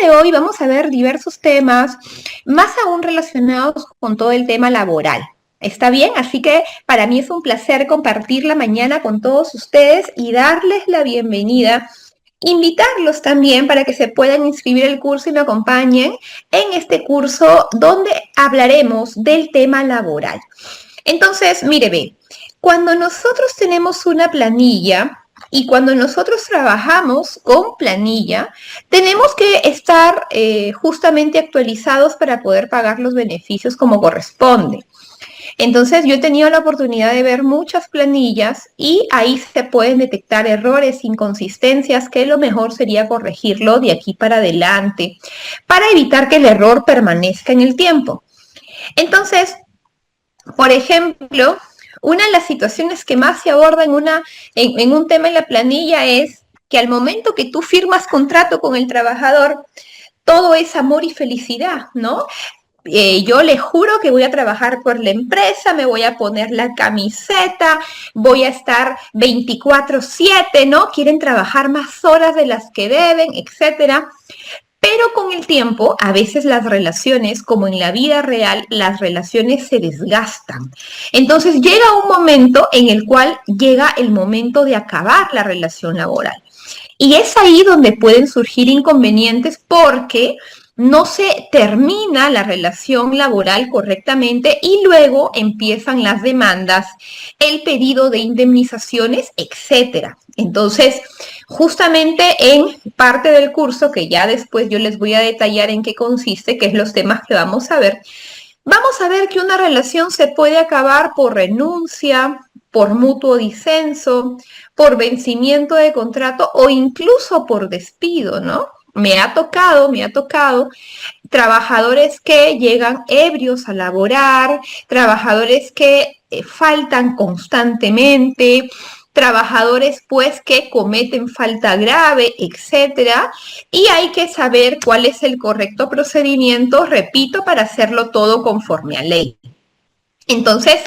de hoy vamos a ver diversos temas, más aún relacionados con todo el tema laboral. ¿Está bien? Así que para mí es un placer compartir la mañana con todos ustedes y darles la bienvenida. Invitarlos también para que se puedan inscribir al curso y me acompañen en este curso donde hablaremos del tema laboral. Entonces, mire, ve, cuando nosotros tenemos una planilla y cuando nosotros trabajamos con planilla, tenemos que estar justamente actualizados para poder pagar los beneficios como corresponde. Entonces, yo he tenido la oportunidad de ver muchas planillas y ahí se pueden detectar errores, inconsistencias, que lo mejor sería corregirlo de aquí para adelante para evitar que el error permanezca en el tiempo. Entonces, por ejemplo, una de las situaciones que más se aborda en un tema en la planilla es que al momento que tú firmas contrato con el trabajador, todo es amor y felicidad, ¿no? Yo le juro que voy a trabajar por la empresa, me voy a poner la camiseta, voy a estar 24/7, ¿no? Quieren trabajar más horas de las que deben, etcétera. Pero con el tiempo, a veces las relaciones, como en la vida real, las relaciones se desgastan. Entonces llega un momento en el cual llega el momento de acabar la relación laboral. Y es ahí donde pueden surgir inconvenientes porque no se termina la relación laboral correctamente y luego empiezan las demandas, el pedido de indemnizaciones, etcétera. Entonces, justamente en parte del curso, que ya después yo les voy a detallar en qué consiste, que es los temas que vamos a ver que una relación se puede acabar por renuncia, por mutuo disenso, por vencimiento de contrato o incluso por despido, ¿no? Me ha tocado trabajadores que llegan ebrios a laborar, trabajadores que faltan constantemente, trabajadores pues que cometen falta grave, etcétera, y hay que saber cuál es el correcto procedimiento, repito, para hacerlo todo conforme a ley. Entonces,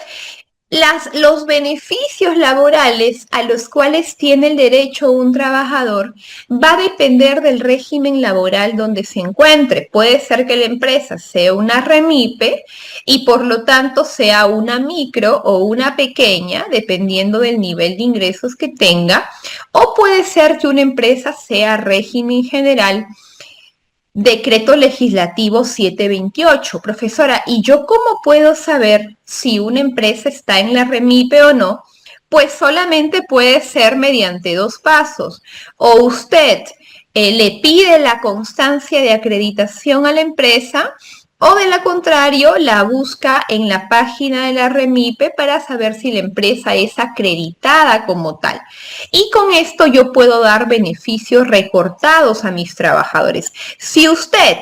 los beneficios laborales a los cuales tiene el derecho un trabajador va a depender del régimen laboral donde se encuentre. Puede ser que la empresa sea una REMIPE y por lo tanto sea una micro o una pequeña, dependiendo del nivel de ingresos que tenga, o puede ser que una empresa sea régimen general. Decreto legislativo 728. Profesora, ¿y yo cómo puedo saber si una empresa está en la REMIPE o no? Pues solamente puede ser mediante dos pasos. O usted le pide la constancia de acreditación a la empresa o de lo contrario la busca en la página de la REMIPE para saber si la empresa es acreditada como tal. Y con esto yo puedo dar beneficios recortados a mis trabajadores. Si usted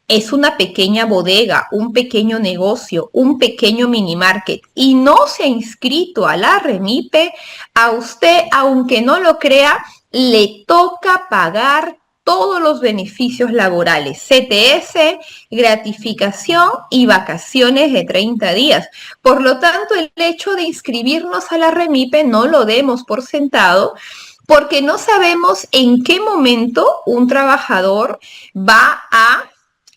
es una pequeña bodega, un pequeño negocio, un pequeño mini market y no se ha inscrito a la REMIPE, a usted, aunque no lo crea, le toca pagar todos los beneficios laborales, CTS, gratificación y vacaciones de 30 días. Por lo tanto, el hecho de inscribirnos a la REMIPE no lo demos por sentado, porque no sabemos en qué momento un trabajador va a,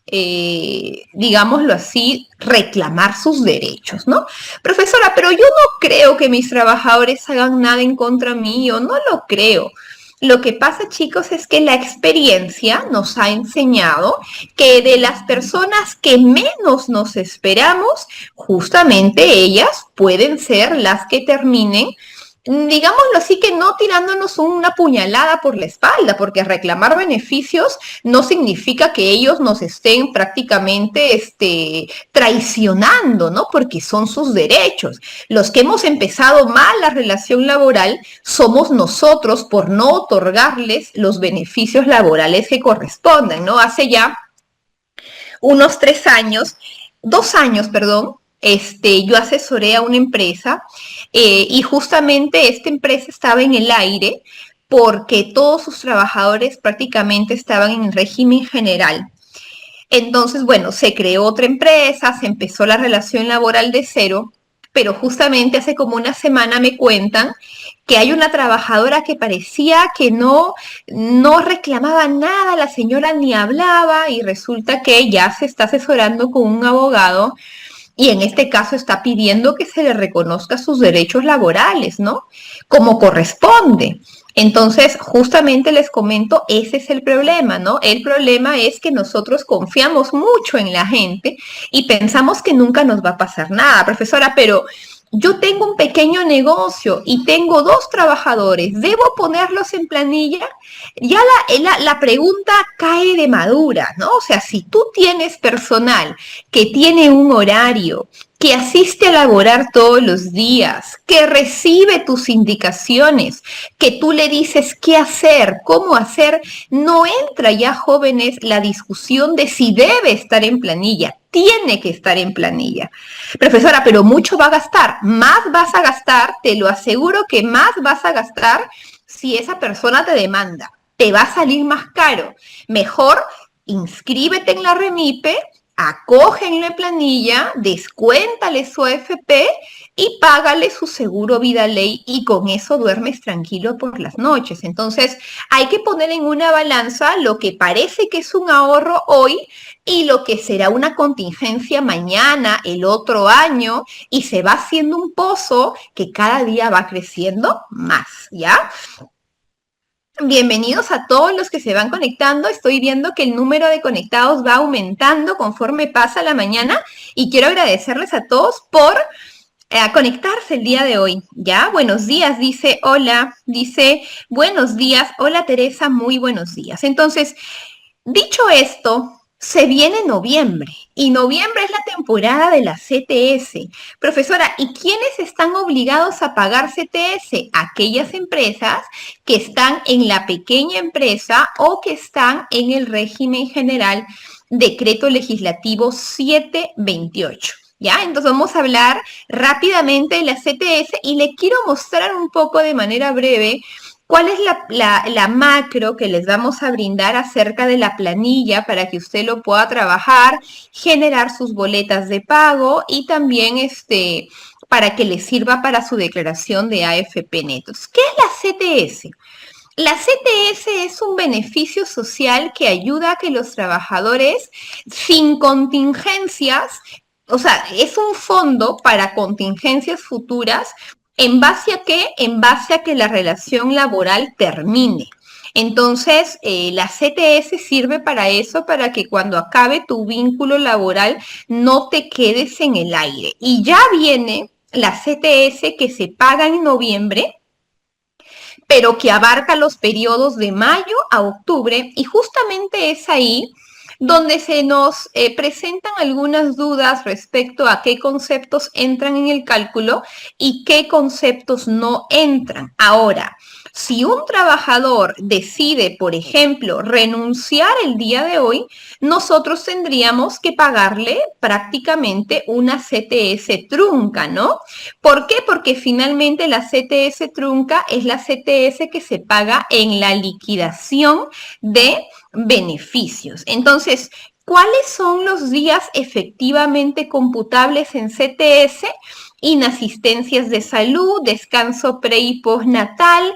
digámoslo así, reclamar sus derechos, ¿no? Profesora, pero yo no creo que mis trabajadores hagan nada en contra mío, no lo creo. Lo que pasa, chicos, es que la experiencia nos ha enseñado que de las personas que menos nos esperamos, justamente ellas pueden ser las que terminen, digámoslo así, que no tirándonos una puñalada por la espalda, porque reclamar beneficios no significa que ellos nos estén prácticamente traicionando, ¿no? Porque son sus derechos. Los que hemos empezado mal la relación laboral somos nosotros por no otorgarles los beneficios laborales que corresponden, ¿no? Hace ya unos 2 años, perdón, yo asesoré a una empresa y justamente esta empresa estaba en el aire porque todos sus trabajadores prácticamente estaban en régimen general. Entonces, bueno, se creó otra empresa, se empezó la relación laboral de cero pero justamente hace como una semana me cuentan que hay una trabajadora que parecía que no reclamaba nada, la señora ni hablaba y resulta que ya se está asesorando con un abogado y en este caso está pidiendo que se le reconozca sus derechos laborales, ¿no? Como corresponde. Entonces, justamente les comento, ese es el problema, ¿no? El problema es que nosotros confiamos mucho en la gente y pensamos que nunca nos va a pasar nada, profesora, pero yo tengo un pequeño negocio y tengo 2 trabajadores, ¿debo ponerlos en planilla? Ya la pregunta cae de madura, ¿no? O sea, si tú tienes personal que tiene un horario, que asiste a laborar todos los días, que recibe tus indicaciones, que tú le dices qué hacer, cómo hacer, no entra ya, jóvenes, la discusión de si debe estar en planilla. Tiene que estar en planilla. Profesora, pero mucho va a gastar. Más vas a gastar, te lo aseguro que más vas a gastar si esa persona te demanda. Te va a salir más caro. Mejor inscríbete en la REMIPE, acógenle planilla, descuéntale su AFP y págale su seguro vida ley y con eso duermes tranquilo por las noches. Entonces hay que poner en una balanza lo que parece que es un ahorro hoy y lo que será una contingencia mañana, el otro año, y se va haciendo un pozo que cada día va creciendo más, ¿ya? Bienvenidos a todos los que se van conectando. Estoy viendo que el número de conectados va aumentando conforme pasa la mañana y quiero agradecerles a todos por conectarse el día de hoy. Ya, buenos días, dice hola, dice buenos días, hola Teresa, muy buenos días. Entonces, dicho esto, se viene noviembre y noviembre es la temporada de la CTS. Profesora, ¿y quiénes están obligados a pagar CTS? Aquellas empresas que están en la pequeña empresa o que están en el régimen general decreto legislativo 728. ¿Ya? Entonces vamos a hablar rápidamente de la CTS y le quiero mostrar un poco de manera breve cuál es la macro que les vamos a brindar acerca de la planilla para que usted lo pueda trabajar, generar sus boletas de pago y también para que le sirva para su declaración de AFP netos. ¿Qué es la CTS? La CTS es un beneficio social que ayuda a que los trabajadores sin contingencias, o sea, es un fondo para contingencias futuras. ¿En base a qué? En base a que la relación laboral termine. Entonces, la CTS sirve para eso, para que cuando acabe tu vínculo laboral no te quedes en el aire. Y ya viene la CTS que se paga en noviembre, pero que abarca los periodos de mayo a octubre y justamente es ahí donde se nos presentan algunas dudas respecto a qué conceptos entran en el cálculo y qué conceptos no entran. Ahora, si un trabajador decide, por ejemplo, renunciar el día de hoy, nosotros tendríamos que pagarle prácticamente una CTS trunca, ¿no? ¿Por qué? Porque finalmente la CTS trunca es la CTS que se paga en la liquidación de beneficios. Entonces, ¿cuáles son los días efectivamente computables en CTS? Inasistencias de salud, descanso pre y postnatal,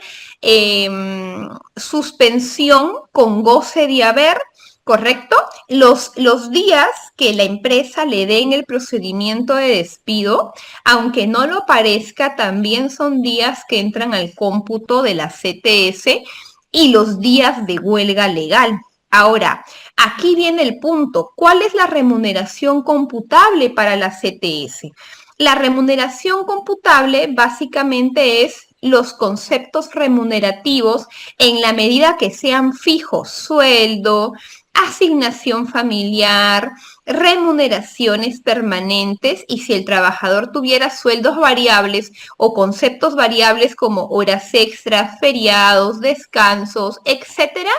suspensión con goce de haber, ¿correcto? Los días que la empresa le dé en el procedimiento de despido, aunque no lo parezca, también son días que entran al cómputo de la CTS y los días de huelga legal. Ahora, aquí viene el punto. ¿Cuál es la remuneración computable para la CTS? La remuneración computable básicamente es los conceptos remunerativos en la medida que sean fijos, sueldo, asignación familiar, remuneraciones permanentes y si el trabajador tuviera sueldos variables o conceptos variables como horas extras, feriados, descansos, etcétera,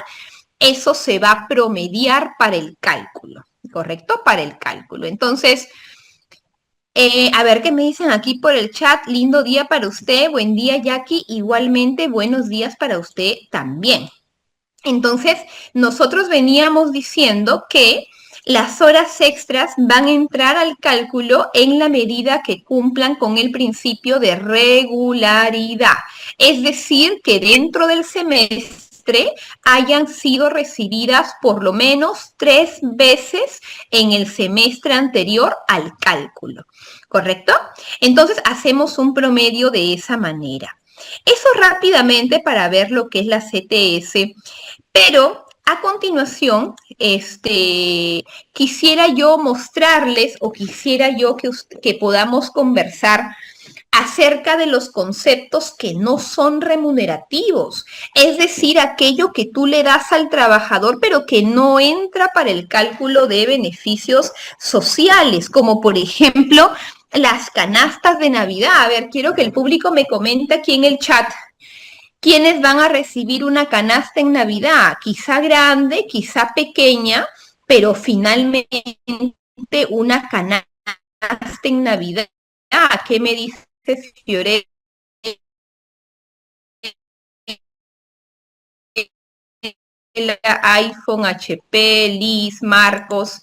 eso se va a promediar para el cálculo, ¿correcto? Para el cálculo. Entonces, a ver qué me dicen aquí por el chat. Lindo día para usted. Buen día, Jackie. Igualmente, buenos días para usted también. Entonces, nosotros veníamos diciendo que las horas extras van a entrar al cálculo en la medida que cumplan con el principio de regularidad. Es decir, que dentro del semestre hayan sido recibidas por lo menos 3 veces en el semestre anterior al cálculo, ¿correcto? Entonces hacemos un promedio de esa manera. Eso rápidamente para ver lo que es la CTS, pero a continuación, quisiera yo mostrarles o quisiera yo que podamos conversar acerca de los conceptos que no son remunerativos, es decir, aquello que tú le das al trabajador pero que no entra para el cálculo de beneficios sociales, como por ejemplo las canastas de Navidad. A ver, quiero que el público me comente aquí en el chat. ¿Quiénes van a recibir una canasta en Navidad? Quizá grande, quizá pequeña, pero finalmente una canasta en Navidad. ¿Qué me dices, Fiore? iPhone, HP, Liz, Marcos,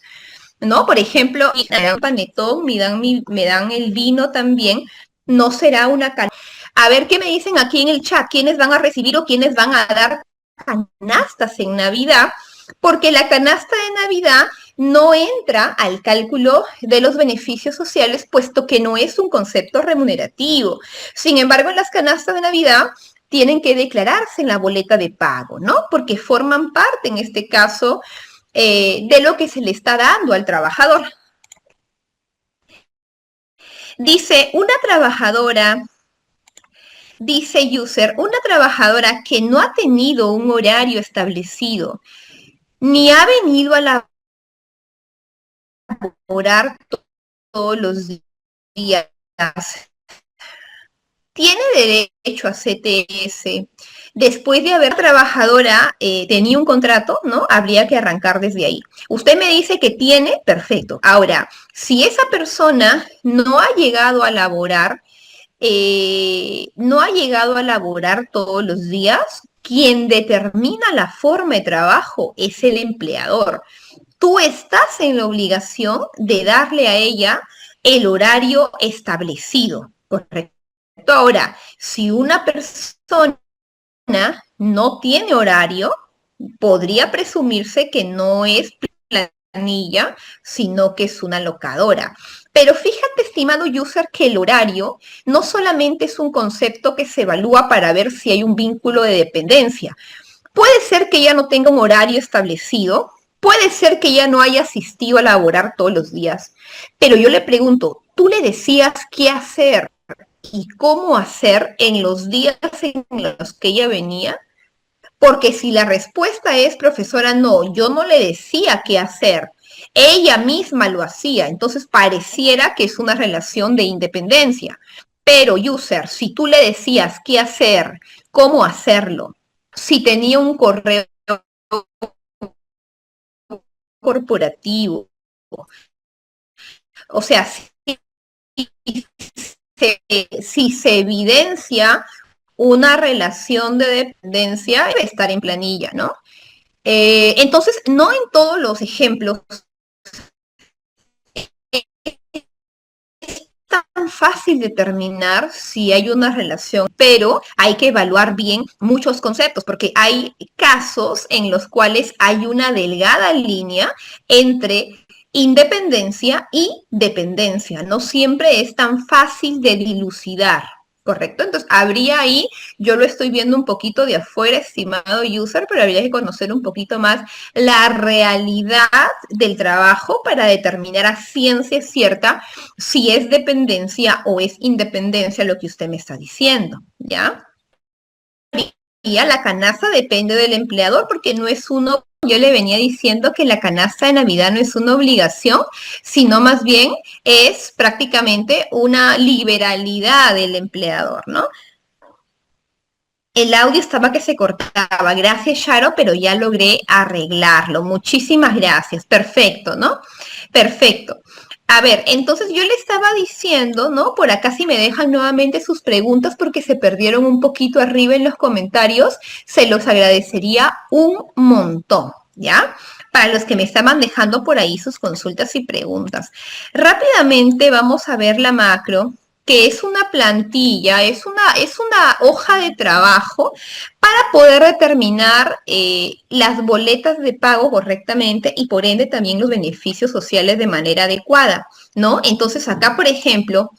¿no? Por ejemplo, me dan panetón, me dan el vino también, no será una canasta. A ver qué me dicen aquí en el chat, quiénes van a recibir o quiénes van a dar canastas en Navidad, porque la canasta de Navidad no entra al cálculo de los beneficios sociales, puesto que no es un concepto remunerativo. Sin embargo, las canastas de Navidad tienen que declararse en la boleta de pago, ¿no? Porque forman parte, en este caso, de lo que se le está dando al trabajador. Dice, dice user, una trabajadora que no ha tenido un horario establecido, ni ha venido a laborar todos los días, tiene derecho a CTS. Después de haber trabajadora, tenía un contrato, ¿no? Habría que arrancar desde ahí. Usted me dice que tiene, perfecto. Ahora, si esa persona no ha llegado a laborar, todos los días, quien determina la forma de trabajo es el empleador. Tú estás en la obligación de darle a ella el horario establecido, ¿correcto? Ahora, si una persona no tiene horario, podría presumirse que no es planilla, sino que es una locadora. Pero fíjate, estimado user, que el horario no solamente es un concepto que se evalúa para ver si hay un vínculo de dependencia. Puede ser que ella no tenga un horario establecido, puede ser que ella no haya asistido a laborar todos los días, pero yo le pregunto, ¿tú le decías qué hacer y cómo hacer en los días en los que ella venía? Porque si la respuesta es, profesora, no, yo no le decía qué hacer, ella misma lo hacía, entonces pareciera que es una relación de independencia. Pero, user, si tú le decías qué hacer, cómo hacerlo, si tenía un correo corporativo, o sea, si se evidencia una relación de dependencia, debe estar en planilla, ¿no? Entonces, no en todos los ejemplos es tan fácil determinar si hay una relación, pero hay que evaluar bien muchos conceptos, porque hay casos en los cuales hay una delgada línea entre independencia y dependencia. No siempre es tan fácil de dilucidar. ¿Correcto? Entonces, habría ahí, yo lo estoy viendo un poquito de afuera, estimado user, pero habría que conocer un poquito más la realidad del trabajo para determinar a ciencia cierta si es dependencia o es independencia lo que usted me está diciendo, ¿ya? Y la canasta depende del empleador porque no es uno. Yo le venía diciendo que la canasta de Navidad no es una obligación, sino más bien es prácticamente una liberalidad del empleador, ¿no? El audio estaba que se cortaba. Gracias, Sharo, pero ya logré arreglarlo. Muchísimas gracias. Perfecto, ¿no? Perfecto. A ver, entonces yo le estaba diciendo, ¿no? Por acá si me dejan nuevamente sus preguntas porque se perdieron un poquito arriba en los comentarios, se los agradecería un montón, ¿ya? para los que me estaban dejando por ahí sus consultas y preguntas. Rápidamente vamos a ver la macro, que es una plantilla, es una hoja de trabajo para poder determinar las boletas de pago correctamente y por ende también los beneficios sociales de manera adecuada, ¿no? Entonces acá, por ejemplo,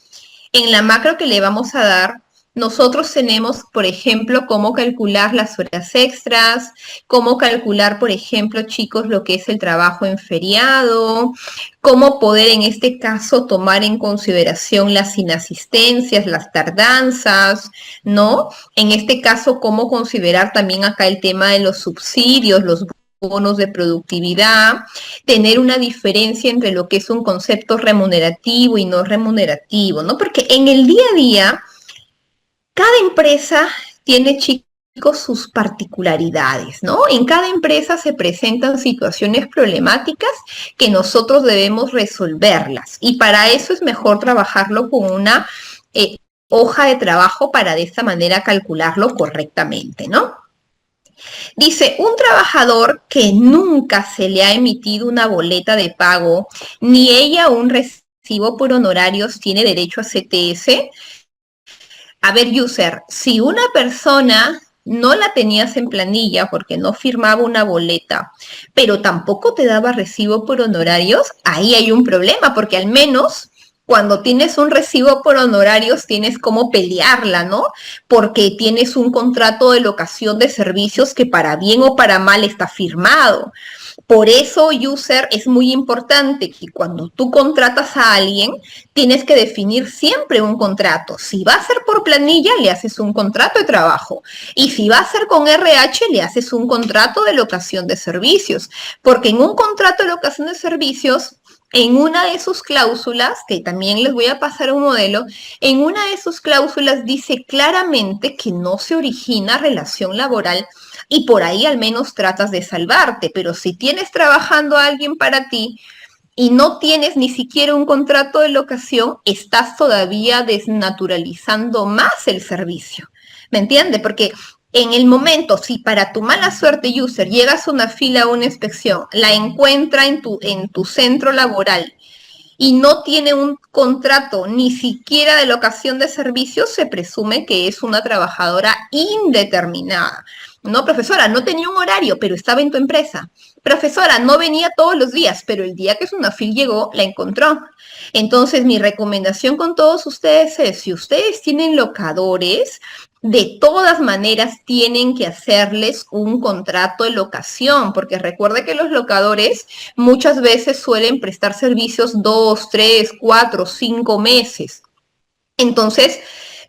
en la macro que le vamos a dar, nosotros tenemos, por ejemplo, cómo calcular las horas extras, cómo calcular, por ejemplo, chicos, lo que es el trabajo en feriado, cómo poder en este caso tomar en consideración las inasistencias, las tardanzas, ¿no? En este caso, cómo considerar también acá el tema de los subsidios, los bonos de productividad, tener una diferencia entre lo que es un concepto remunerativo y no remunerativo, ¿no? Porque en el día a día, cada empresa tiene, chicos, sus particularidades, ¿no? En cada empresa se presentan situaciones problemáticas que nosotros debemos resolverlas y para eso es mejor trabajarlo con una hoja de trabajo para de esta manera calcularlo correctamente, ¿no? Dice, un trabajador que nunca se le ha emitido una boleta de pago, ni ella un recibo por honorarios, tiene derecho a CTS. A ver, user, si una persona no la tenías en planilla porque no firmaba una boleta, pero tampoco te daba recibo por honorarios, ahí hay un problema, porque al menos cuando tienes un recibo por honorarios tienes cómo pelearla, ¿no? Porque tienes un contrato de locación de servicios que para bien o para mal está firmado. Por eso, user, es muy importante que cuando tú contratas a alguien, tienes que definir siempre un contrato. Si va a ser por planilla, le haces un contrato de trabajo. Y si va a ser con RH, le haces un contrato de locación de servicios. Porque en un contrato de locación de servicios, en una de sus cláusulas, que también les voy a pasar un modelo, en una de sus cláusulas dice claramente que no se origina relación laboral y por ahí al menos tratas de salvarte, pero si tienes trabajando a alguien para ti y no tienes ni siquiera un contrato de locación, estás todavía desnaturalizando más el servicio. ¿Me entiende? Porque en el momento, si para tu mala suerte, user, llegas a una fila a una inspección, la encuentra en tu centro laboral y no tiene un contrato ni siquiera de locación de servicios, se presume que es una trabajadora indeterminada. No, profesora, no tenía un horario, pero estaba en tu empresa. Profesora, no venía todos los días, pero el día que Sunafil llegó, la encontró. Entonces, mi recomendación con todos ustedes es, si ustedes tienen locadores, de todas maneras tienen que hacerles un contrato de locación, porque recuerde que los locadores muchas veces suelen prestar servicios 2, 3, 4, 5 meses. Entonces,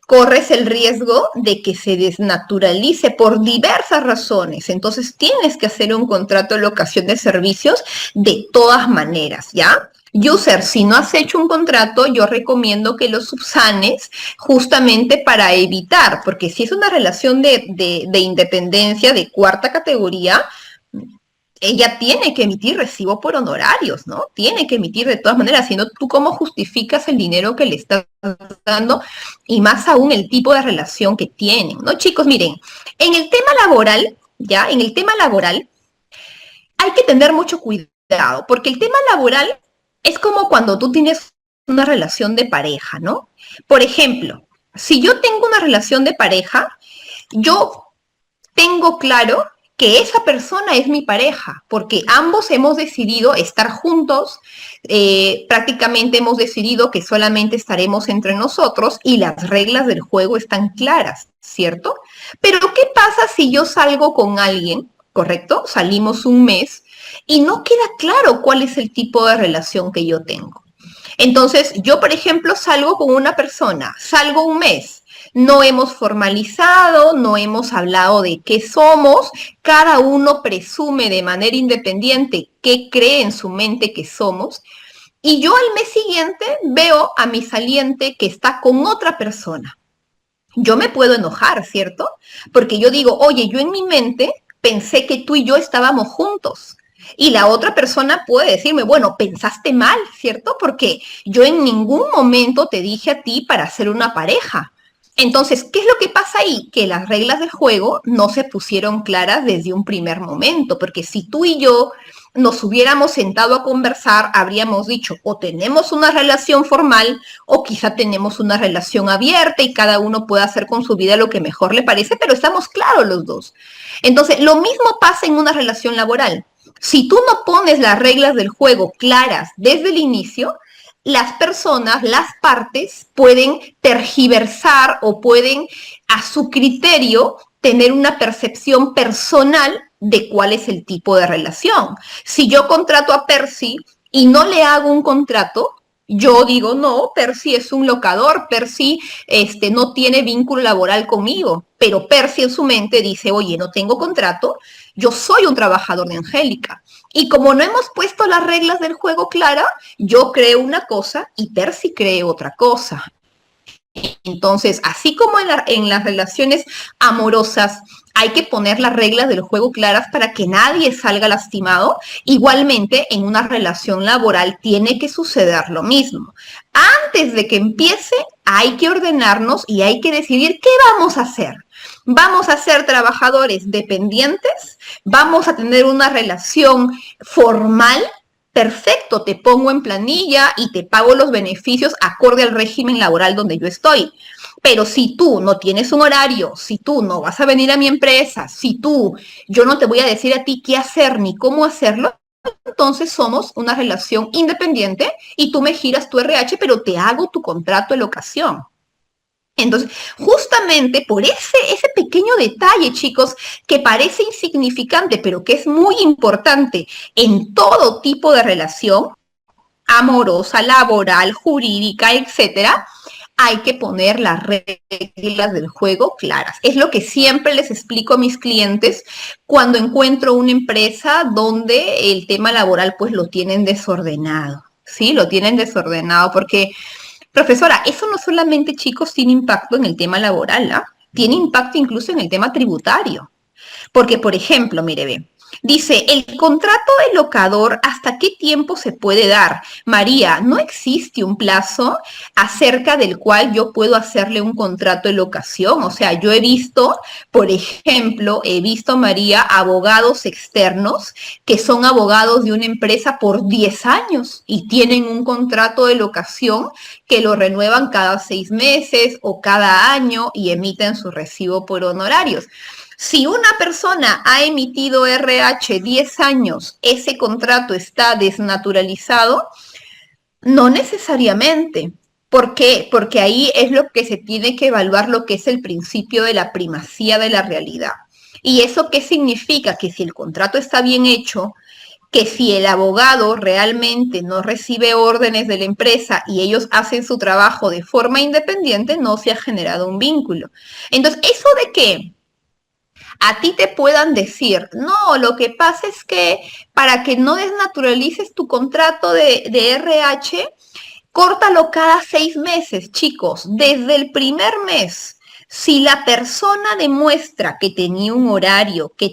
corres el riesgo de que se desnaturalice por diversas razones. Entonces, tienes que hacer un contrato de locación de servicios de todas maneras, ¿ya? User, si no has hecho un contrato, yo recomiendo que lo subsanes justamente para evitar, porque si es una relación de independencia de cuarta categoría, ella tiene que emitir recibo por honorarios, ¿no? Tiene que emitir de todas maneras, si no, ¿tú cómo justificas el dinero que le estás dando? Y más aún el tipo de relación que tienen, ¿no? Chicos, miren, en el tema laboral, ya, en el tema laboral, hay que tener mucho cuidado, porque el tema laboral es como cuando tú tienes una relación de pareja, ¿no? Por ejemplo, si yo tengo una relación de pareja, yo tengo claro que esa persona es mi pareja, porque ambos hemos decidido estar juntos, prácticamente hemos decidido que solamente estaremos entre nosotros y las reglas del juego están claras, ¿cierto? Pero ¿qué pasa si yo salgo con alguien, correcto? Salimos un mes y no queda claro cuál es el tipo de relación que yo tengo. Entonces, yo, por ejemplo, salgo con una persona, salgo un mes, no hemos formalizado, no hemos hablado de qué somos, cada uno presume de manera independiente qué cree en su mente que somos, y yo al mes siguiente veo a mi saliente que está con otra persona. Yo me puedo enojar, ¿cierto? Porque yo digo, oye, yo en mi mente pensé que tú y yo estábamos juntos. Y la otra persona puede decirme, bueno, pensaste mal, ¿cierto? Porque yo en ningún momento te dije a ti para ser una pareja. Entonces, ¿qué es lo que pasa ahí? Que las reglas del juego no se pusieron claras desde un primer momento, porque si tú y yo nos hubiéramos sentado a conversar, habríamos dicho, o tenemos una relación formal, o quizá tenemos una relación abierta y cada uno puede hacer con su vida lo que mejor le parece, pero estamos claros los dos. Entonces, lo mismo pasa en una relación laboral. Si tú no pones las reglas del juego claras desde el inicio, las personas, las partes, pueden tergiversar o pueden, a su criterio, tener una percepción personal de cuál es el tipo de relación. Si yo contrato a Percy y no le hago un contrato, yo digo, no, Percy es un locador, Percy no tiene vínculo laboral conmigo, pero Percy en su mente dice, oye, no tengo contrato, yo soy un trabajador de Angélica. Y como no hemos puesto las reglas del juego claras, yo creo una cosa y Percy cree otra cosa. Entonces, así como en las relaciones amorosas hay que poner las reglas del juego claras para que nadie salga lastimado, igualmente en una relación laboral tiene que suceder lo mismo. Antes de que empiece, hay que ordenarnos y hay que decidir qué vamos a hacer. ¿Vamos a ser trabajadores dependientes? ¿Vamos a tener una relación formal? Perfecto, te pongo en planilla y te pago los beneficios acorde al régimen laboral donde yo estoy. Pero si tú no tienes un horario, si tú no vas a venir a mi empresa, yo no te voy a decir a ti qué hacer ni cómo hacerlo, entonces somos una relación independiente y tú me giras tu RH, pero te hago tu contrato de locación. Entonces, justamente por ese pequeño detalle, chicos, que parece insignificante, pero que es muy importante en todo tipo de relación, amorosa, laboral, jurídica, etcétera, hay que poner las reglas del juego claras. Es lo que siempre les explico a mis clientes cuando encuentro una empresa donde el tema laboral pues lo tienen desordenado, ¿sí? Lo tienen desordenado porque profesora, eso no solamente, chicos, tiene impacto en el tema laboral, ¿ah? Tiene impacto incluso en el tema tributario. Porque, por ejemplo, mire, ve, dice, el contrato de locador, ¿hasta qué tiempo se puede dar? María, no existe un plazo acerca del cual yo puedo hacerle un contrato de locación. O sea, yo he visto, por ejemplo, María, abogados externos que son abogados de una empresa por 10 años y tienen un contrato de locación que lo renuevan cada 6 meses o cada año y emiten su recibo por honorarios. Si una persona ha emitido RH 10 años, ese contrato está desnaturalizado, no necesariamente. ¿Por qué? Porque ahí es lo que se tiene que evaluar, lo que es el principio de la primacía de la realidad. ¿Y eso qué significa? Que si el contrato está bien hecho, que si el abogado realmente no recibe órdenes de la empresa y ellos hacen su trabajo de forma independiente, no se ha generado un vínculo. Entonces, ¿eso de qué? A ti te puedan decir, no, lo que pasa es que para que no desnaturalices tu contrato de RH, córtalo cada 6 meses, chicos, desde el primer mes. Si la persona demuestra que tenía un horario, que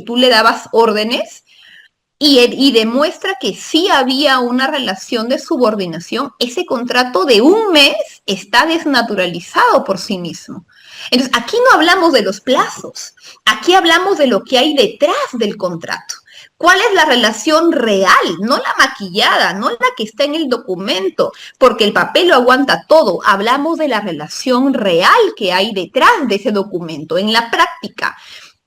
tú le dabas órdenes, y demuestra que sí había una relación de subordinación, ese contrato de un mes está desnaturalizado por sí mismo. Entonces, aquí no hablamos de los plazos, aquí hablamos de lo que hay detrás del contrato. ¿Cuál es la relación real? No la maquillada, no la que está en el documento, porque el papel lo aguanta todo. Hablamos de la relación real que hay detrás de ese documento, en la práctica.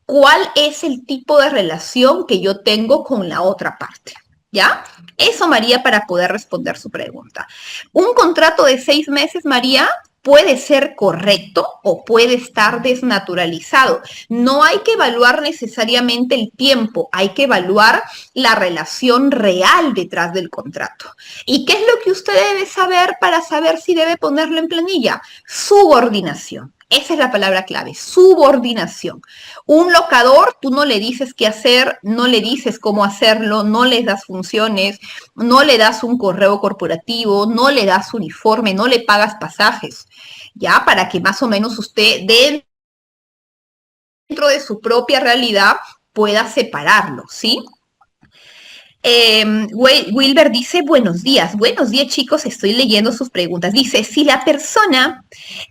¿Cuál es el tipo de relación que yo tengo con la otra parte? ¿Ya? Eso, María, para poder responder su pregunta. Un contrato de 6 meses, María, puede ser correcto o puede estar desnaturalizado. No hay que evaluar necesariamente el tiempo, hay que evaluar la relación real detrás del contrato. ¿Y qué es lo que usted debe saber para saber si debe ponerlo en planilla? Subordinación. Esa es la palabra clave, subordinación. Un locador, tú no le dices qué hacer, no le dices cómo hacerlo, no le das funciones, no le das un correo corporativo, no le das uniforme, no le pagas pasajes, ¿ya? Para que más o menos usted dentro de su propia realidad pueda separarlo, ¿sí? Wilber dice, buenos días chicos, estoy leyendo sus preguntas. Dice, si la persona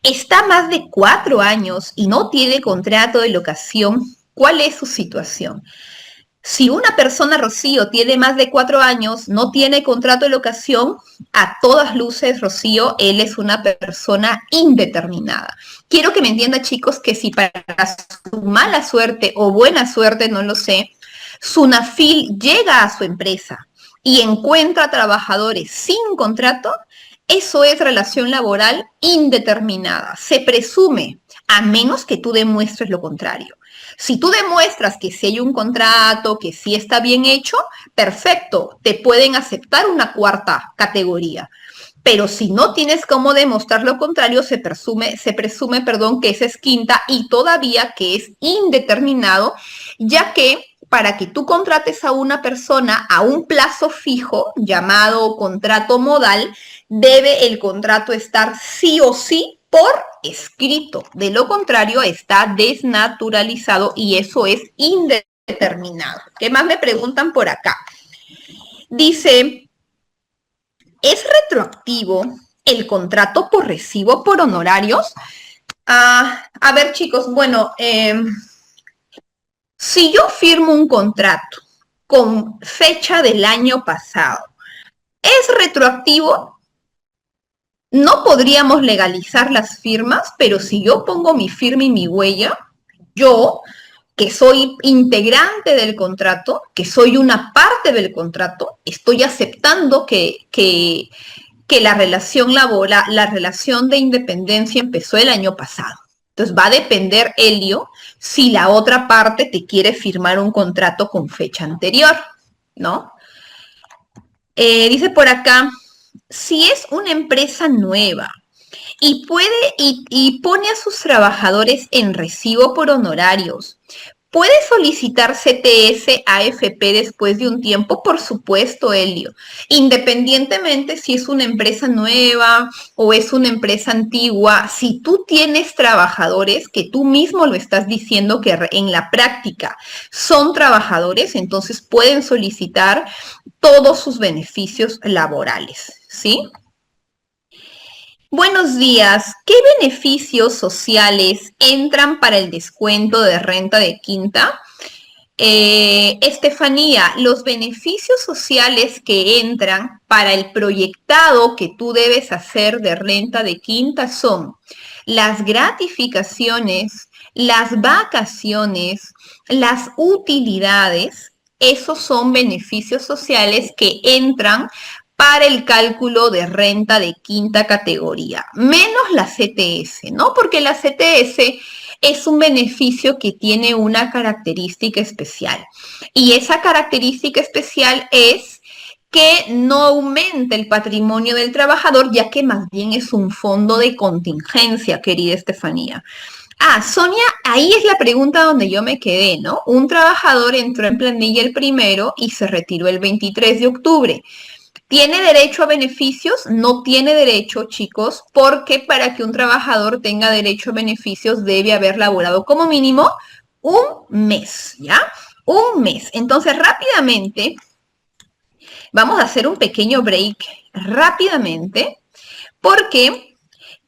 está más de 4 años y no tiene contrato de locación, ¿cuál es su situación? Si una persona, Rocío, tiene más de 4 años, no tiene contrato de locación, a todas luces, Rocío, él es una persona indeterminada. Quiero que me entiendan, chicos, que si para su mala suerte o buena suerte, no lo sé, Sunafil llega a su empresa y encuentra trabajadores sin contrato, eso es relación laboral indeterminada. Se presume, a menos que tú demuestres lo contrario. Si tú demuestras que sí hay un contrato, que sí está bien hecho, perfecto, te pueden aceptar una cuarta categoría. Pero si no tienes cómo demostrar lo contrario, se presume, perdón, que esa es quinta y todavía que es indeterminado, ya que para que tú contrates a una persona a un plazo fijo, llamado contrato modal, debe el contrato estar sí o sí por escrito. De lo contrario, está desnaturalizado y eso es indeterminado. ¿Qué más me preguntan por acá? Dice, ¿es retroactivo el contrato por recibo por honorarios? A ver, chicos, bueno, si yo firmo un contrato con fecha del año pasado, ¿es retroactivo? No podríamos legalizar las firmas, pero si yo pongo mi firma y mi huella, yo, que soy integrante del contrato, que soy una parte del contrato, estoy aceptando que la relación laboral, la relación de independencia empezó el año pasado. Entonces va a depender, Helio, si la otra parte te quiere firmar un contrato con fecha anterior, ¿no? Dice por acá, si es una empresa nueva y pone a sus trabajadores en recibo por honorarios, ¿puede solicitar CTS AFP después de un tiempo? Por supuesto, Helio. Independientemente si es una empresa nueva o es una empresa antigua, si tú tienes trabajadores que tú mismo lo estás diciendo que en la práctica son trabajadores, entonces pueden solicitar todos sus beneficios laborales, ¿sí? Buenos días. ¿Qué beneficios sociales entran para el descuento de renta de quinta? Estefanía, los beneficios sociales que entran para el proyectado que tú debes hacer de renta de quinta son las gratificaciones, las vacaciones, las utilidades. Esos son beneficios sociales que entran para el cálculo de renta de quinta categoría, menos la CTS, ¿no? Porque la CTS es un beneficio que tiene una característica especial. Y esa característica especial es que no aumente el patrimonio del trabajador, ya que más bien es un fondo de contingencia, querida Estefanía. Sonia, ahí es la pregunta donde yo me quedé, ¿no? Un trabajador entró en planilla el 1 y se retiró el 23 de octubre. ¿Tiene derecho a beneficios? No tiene derecho, chicos, porque para que un trabajador tenga derecho a beneficios debe haber laborado como mínimo un mes, ¿ya? Un mes. Entonces, rápidamente, vamos a hacer un pequeño break rápidamente, porque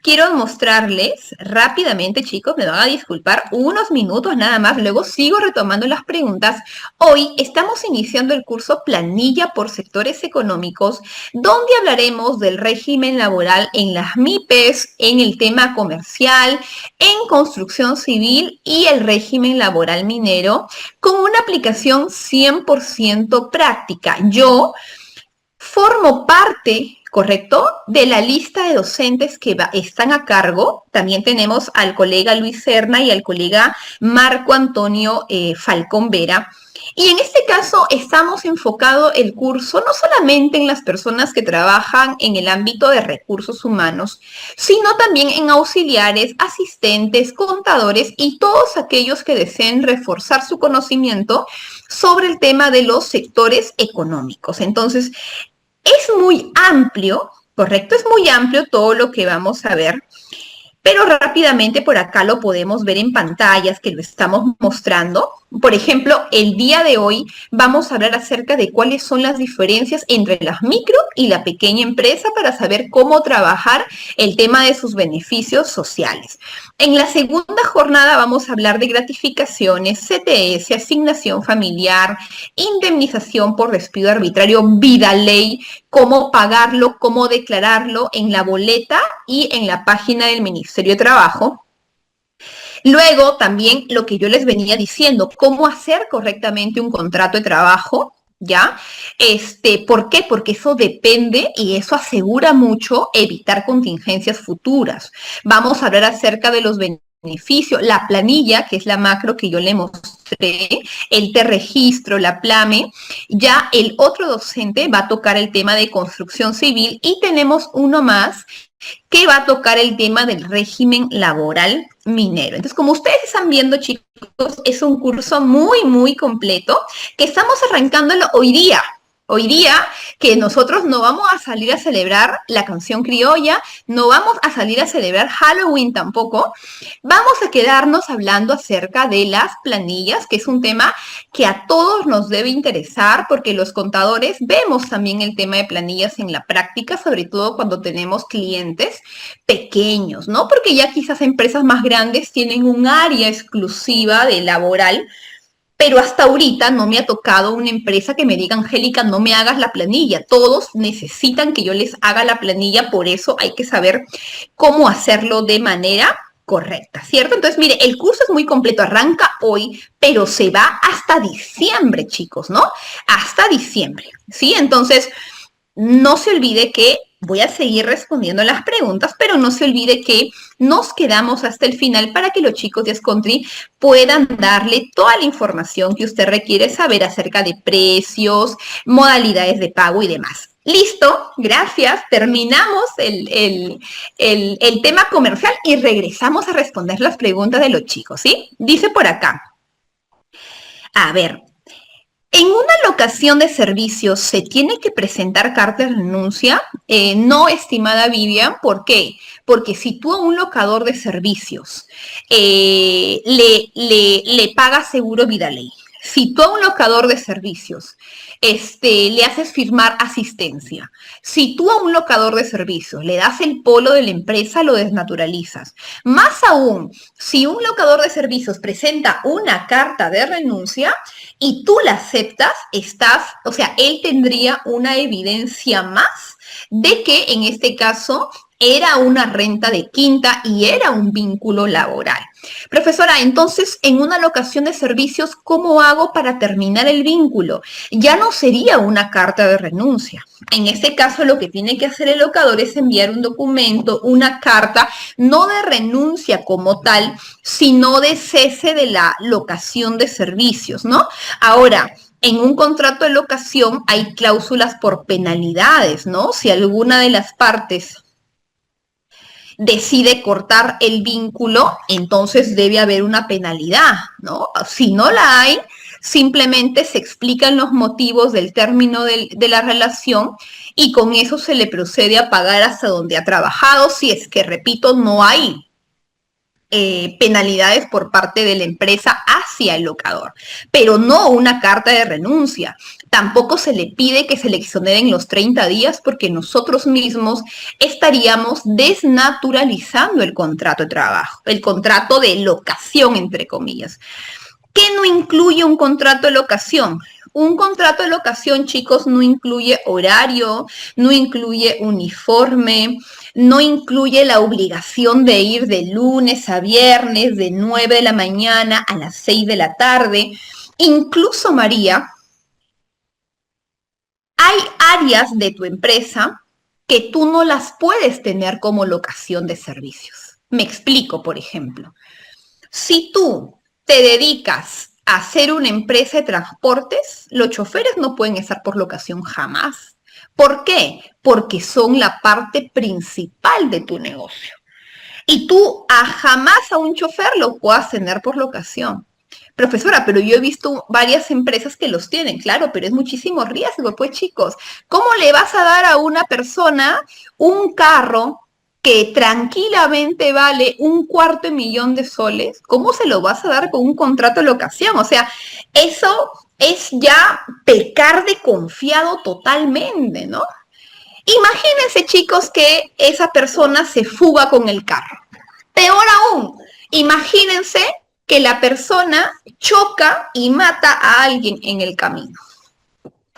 quiero mostrarles rápidamente, chicos, me van a disculpar unos minutos nada más, luego sigo retomando las preguntas. Hoy estamos iniciando el curso Planilla por Sectores Económicos, donde hablaremos del régimen laboral en las MIPES, en el tema comercial, en construcción civil y el régimen laboral minero, con una aplicación 100% práctica. Yo formo parte, ¿correcto?, de la lista de docentes que están a cargo. También tenemos al colega Luis Serna y al colega Marco Antonio Falcón Vera. Y en este caso estamos enfocado el curso no solamente en las personas que trabajan en el ámbito de recursos humanos, sino también en auxiliares, asistentes, contadores y todos aquellos que deseen reforzar su conocimiento sobre el tema de los sectores económicos. Entonces, es muy amplio, ¿correcto? Es muy amplio todo lo que vamos a ver, pero rápidamente por acá lo podemos ver en pantallas que lo estamos mostrando. Por ejemplo, el día de hoy vamos a hablar acerca de cuáles son las diferencias entre las micro y la pequeña empresa para saber cómo trabajar el tema de sus beneficios sociales. En la segunda jornada vamos a hablar de gratificaciones, CTS, asignación familiar, indemnización por despido arbitrario, vida ley, cómo pagarlo, cómo declararlo en la boleta y en la página del Ministerio de Trabajo. Luego, también lo que yo les venía diciendo, cómo hacer correctamente un contrato de trabajo, ¿ya? ¿Por qué? Porque eso depende y eso asegura mucho evitar contingencias futuras. Vamos a hablar acerca de los beneficios, la planilla, que es la macro que yo le mostré, el te registro, la plame. Ya el otro docente va a tocar el tema de construcción civil y tenemos uno más que va a tocar el tema del régimen laboral minero. Entonces, como ustedes están viendo, chicos, es un curso muy, muy completo que estamos arrancándolo hoy día. Hoy día que nosotros no vamos a salir a celebrar la canción criolla, no vamos a salir a celebrar Halloween tampoco, vamos a quedarnos hablando acerca de las planillas, que es un tema que a todos nos debe interesar porque los contadores vemos también el tema de planillas en la práctica, sobre todo cuando tenemos clientes pequeños, ¿no? Porque ya quizás empresas más grandes tienen un área exclusiva de laboral, pero hasta ahorita no me ha tocado una empresa que me diga, Angélica, no me hagas la planilla. Todos necesitan que yo les haga la planilla, por eso hay que saber cómo hacerlo de manera correcta, ¿cierto? Entonces, mire, el curso es muy completo, arranca hoy, pero se va hasta diciembre, chicos, ¿no? Hasta diciembre, ¿sí? Entonces, no se olvide que voy a seguir respondiendo las preguntas, pero no se olvide que nos quedamos hasta el final para que los chicos de Ascontri puedan darle toda la información que usted requiere saber acerca de precios, modalidades de pago y demás. Listo, gracias. Terminamos el tema comercial y regresamos a responder las preguntas de los chicos, ¿sí? Dice por acá. A ver, en una locación de servicios, ¿se tiene que presentar carta de renuncia? No, estimada Vivian, ¿por qué? Porque si tú a un locador de servicios le pagas seguro vida ley, si tú a un locador de servicios le haces firmar asistencia, si tú a un locador de servicios le das el polo de la empresa, lo desnaturalizas. Más aún, si un locador de servicios presenta una carta de renuncia y tú la aceptas, o sea, él tendría una evidencia más de que en este caso era una renta de quinta y era un vínculo laboral. Profesora, entonces, en una locación de servicios, ¿cómo hago para terminar el vínculo? Ya no sería una carta de renuncia. En este caso, lo que tiene que hacer el locador es enviar un documento, una carta, no de renuncia como tal, sino de cese de la locación de servicios, ¿no? Ahora, en un contrato de locación hay cláusulas por penalidades, ¿no? Si alguna de las partes decide cortar el vínculo, entonces debe haber una penalidad, ¿no? Si no la hay, simplemente se explican los motivos del término de la relación y con eso se le procede a pagar hasta donde ha trabajado, si es que, repito, no hay penalidades por parte de la empresa hacia el locador, pero no una carta de renuncia. Tampoco se le pide que se le exoneren los 30 días porque nosotros mismos estaríamos desnaturalizando el contrato de trabajo, el contrato de locación, entre comillas. ¿Qué no incluye un contrato de locación? Un contrato de locación, chicos, no incluye horario, no incluye uniforme, no incluye la obligación de ir de lunes a viernes, de 9 de la mañana a las 6 de la tarde. Incluso, María, hay áreas de tu empresa que tú no las puedes tener como locación de servicios. Me explico, por ejemplo. Si tú te dedicas a hacer una empresa de transportes, los choferes no pueden estar por locación jamás. ¿Por qué? Porque son la parte principal de tu negocio. Y tú jamás a un chofer lo puedas tener por locación. Profesora, pero yo he visto varias empresas que los tienen, claro, pero es muchísimo riesgo, pues chicos. ¿Cómo le vas a dar a una persona un carro que tranquilamente vale 250.000 soles, ¿cómo se lo vas a dar con un contrato de locación? O sea, eso es ya pecar de confiado totalmente, ¿no? Imagínense, chicos, que esa persona se fuga con el carro. Peor aún, imagínense que la persona choca y mata a alguien en el camino.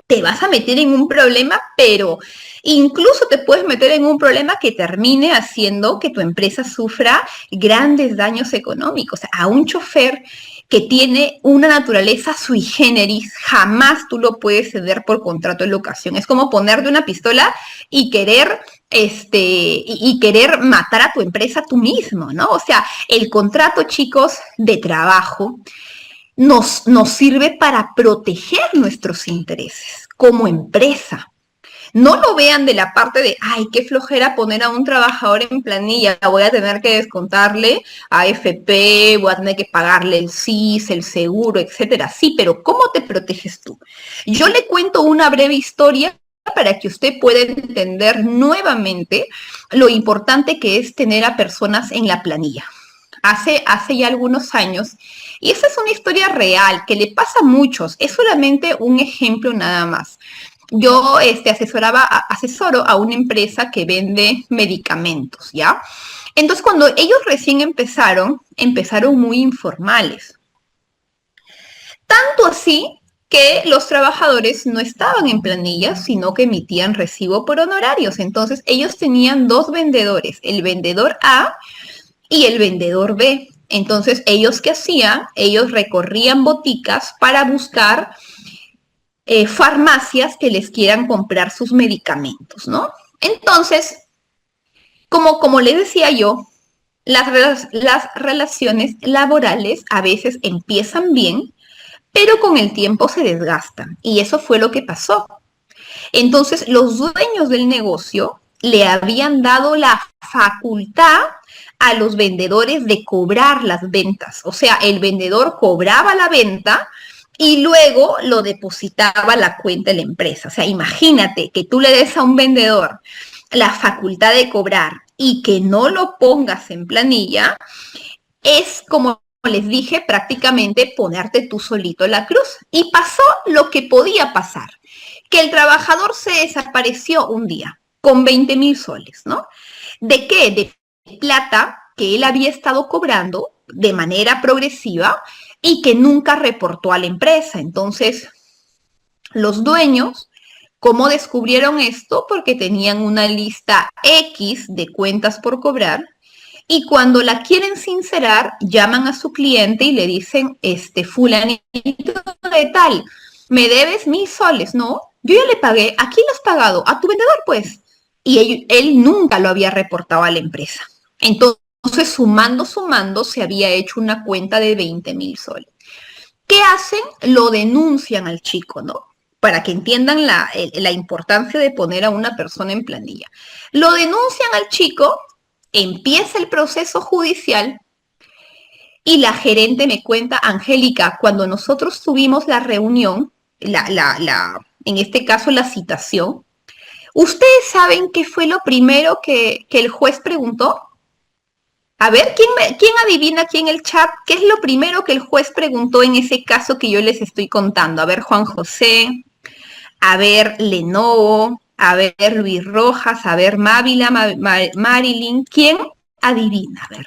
Te vas a meter en un problema, pero incluso te puedes meter en un problema que termine haciendo que tu empresa sufra grandes daños económicos. A un chofer que tiene una naturaleza sui generis, jamás tú lo puedes ceder por contrato de locación. Es como ponerte una pistola y querer matar a tu empresa tú mismo, ¿no? O sea, el contrato, chicos, de trabajo nos sirve para proteger nuestros intereses como empresa. No lo vean de la parte de, ay, qué flojera poner a un trabajador en planilla, voy a tener que descontarle a AFP, voy a tener que pagarle el CIS, el seguro, etcétera. Sí, pero ¿cómo te proteges tú? Yo le cuento una breve historia para que usted pueda entender nuevamente lo importante que es tener a personas en la planilla. Hace ya algunos años, y esa es una historia real que le pasa a muchos, es solamente un ejemplo nada más. Yo asesoro a una empresa que vende medicamentos, ¿ya? Entonces, cuando ellos recién empezaron muy informales. Tanto así que los trabajadores no estaban en planillas, sino que emitían recibo por honorarios. Entonces, ellos tenían dos vendedores, el vendedor A y el vendedor B. Entonces, ¿ellos qué hacían? Ellos recorrían boticas para buscar farmacias que les quieran comprar sus medicamentos, ¿no? Entonces, como les decía yo, las relaciones laborales a veces empiezan bien, pero con el tiempo se desgastan. Y eso fue lo que pasó. Entonces, los dueños del negocio le habían dado la facultad a los vendedores de cobrar las ventas. O sea, el vendedor cobraba la venta y luego lo depositaba a la cuenta de la empresa. O sea, imagínate que tú le des a un vendedor la facultad de cobrar y que no lo pongas en planilla, es como les dije, prácticamente ponerte tú solito la cruz. Y pasó lo que podía pasar, que el trabajador se desapareció un día con 20.000 soles, ¿no? ¿De qué? De plata que él había estado cobrando de manera progresiva y que nunca reportó a la empresa. Entonces, los dueños, ¿cómo descubrieron esto? Porque tenían una lista X de cuentas por cobrar y cuando la quieren sincerar, llaman a su cliente y le dicen, fulanito de tal, me debes 1.000 soles, ¿no? Yo ya le pagué, ¿a quién lo has pagado? A tu vendedor, pues. Y él nunca lo había reportado a la empresa. Entonces, sumando, se había hecho una cuenta de 20.000 soles. ¿Qué hacen? Lo denuncian al chico, ¿no? Para que entiendan la importancia de poner a una persona en planilla. Lo denuncian al chico, empieza el proceso judicial y la gerente me cuenta, Angélica, cuando nosotros tuvimos la reunión, en este caso la citación, ¿ustedes saben qué fue lo primero que el juez preguntó? A ver, ¿quién adivina aquí en el chat qué es lo primero que el juez preguntó en ese caso que yo les estoy contando? A ver, Juan José, a ver, Lenovo, a ver, Luis Rojas, a ver, Mávila, Marilyn. ¿Quién adivina? A ver.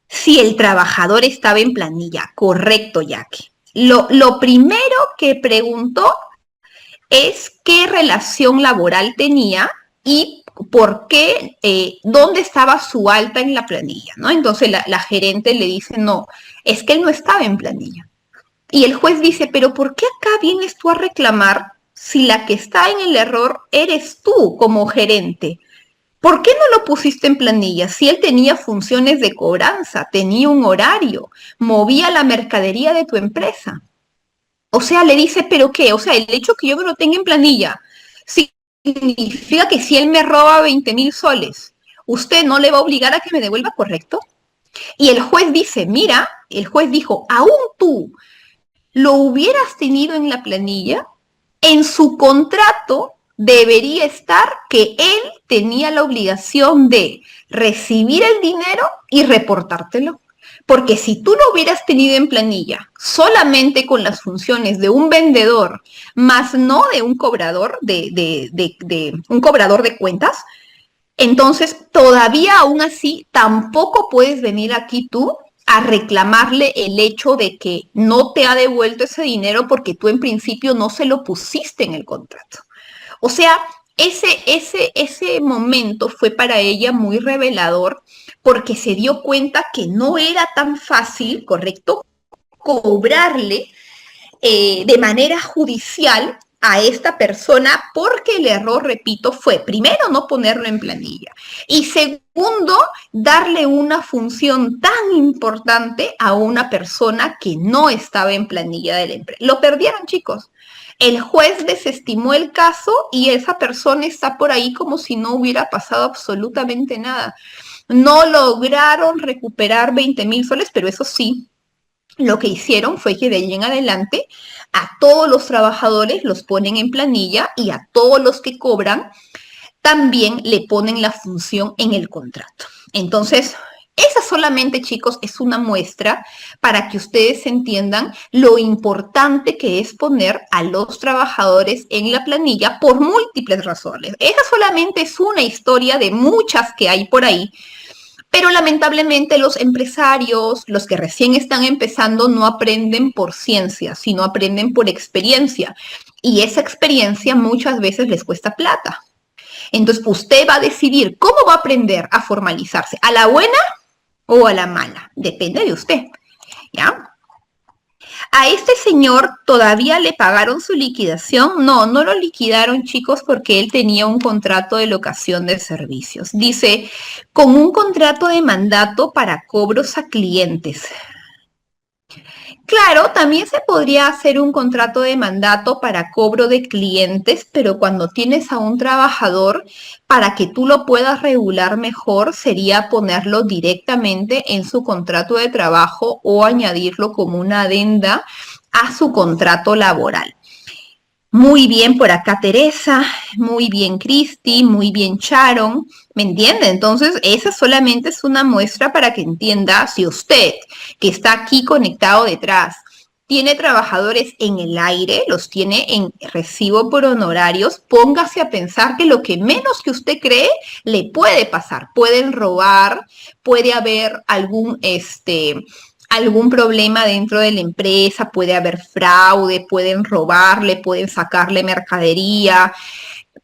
Si el trabajador estaba en planilla, correcto, Jackie. Lo primero que preguntó es qué relación laboral tenía y por qué, dónde estaba su alta en la planilla, ¿no? Entonces la gerente le dice, no, es que él no estaba en planilla. Y el juez dice, pero ¿por qué acá vienes tú a reclamar si la que está en el error eres tú como gerente? ¿Por qué no lo pusiste en planilla? Si él tenía funciones de cobranza, tenía un horario, movía la mercadería de tu empresa. O sea, le dice, ¿pero qué? O sea, el hecho que yo no lo tenga en planilla significa que si él me roba 20.000 soles, usted no le va a obligar a que me devuelva, ¿correcto? Y el juez dice, mira, el juez dijo, aún tú lo hubieras tenido en la planilla, en su contrato debería estar que él tenía la obligación de recibir el dinero y reportártelo. Porque si tú lo hubieras tenido en planilla solamente con las funciones de un vendedor, más no de un cobrador un cobrador de cuentas, entonces todavía aún así tampoco puedes venir aquí tú a reclamarle el hecho de que no te ha devuelto ese dinero porque tú en principio no se lo pusiste en el contrato. O sea, ese momento fue para ella muy revelador porque se dio cuenta que no era tan fácil, ¿correcto?, cobrarle de manera judicial a esta persona porque el error, repito, fue primero no ponerlo en planilla y segundo darle una función tan importante a una persona que no estaba en planilla de la empresa. Lo perdieron, chicos. El juez desestimó el caso y esa persona está por ahí como si no hubiera pasado absolutamente nada. No lograron recuperar 20,000 soles, pero eso sí, lo que hicieron fue que de ahí en adelante a todos los trabajadores los ponen en planilla y a todos los que cobran también le ponen la función en el contrato. Entonces, esa solamente, chicos, es una muestra para que ustedes entiendan lo importante que es poner a los trabajadores en la planilla por múltiples razones. Esa solamente es una historia de muchas que hay por ahí. Pero lamentablemente los empresarios, los que recién están empezando, no aprenden por ciencia, sino aprenden por experiencia. Y esa experiencia muchas veces les cuesta plata. Entonces, usted va a decidir cómo va a aprender a formalizarse, a la buena o a la mala. Depende de usted, ¿ya? A este señor todavía le pagaron su liquidación. No, no lo liquidaron, chicos, porque él tenía un contrato de locación de servicios. Dice, con un contrato de mandato para cobros a clientes. Claro, también se podría hacer un contrato de mandato para cobro de clientes, pero cuando tienes a un trabajador, para que tú lo puedas regular mejor, sería ponerlo directamente en su contrato de trabajo o añadirlo como una adenda a su contrato laboral. Muy bien por acá Teresa, muy bien Cristi, muy bien Sharon, ¿me entiende? Entonces, esa solamente es una muestra para que entienda si usted, que está aquí conectado detrás, tiene trabajadores en el aire, los tiene en recibo por honorarios, póngase a pensar que lo que menos que usted cree le puede pasar. Pueden robar, puede haber algún problema dentro de la empresa, puede haber fraude, pueden robarle, pueden sacarle mercadería,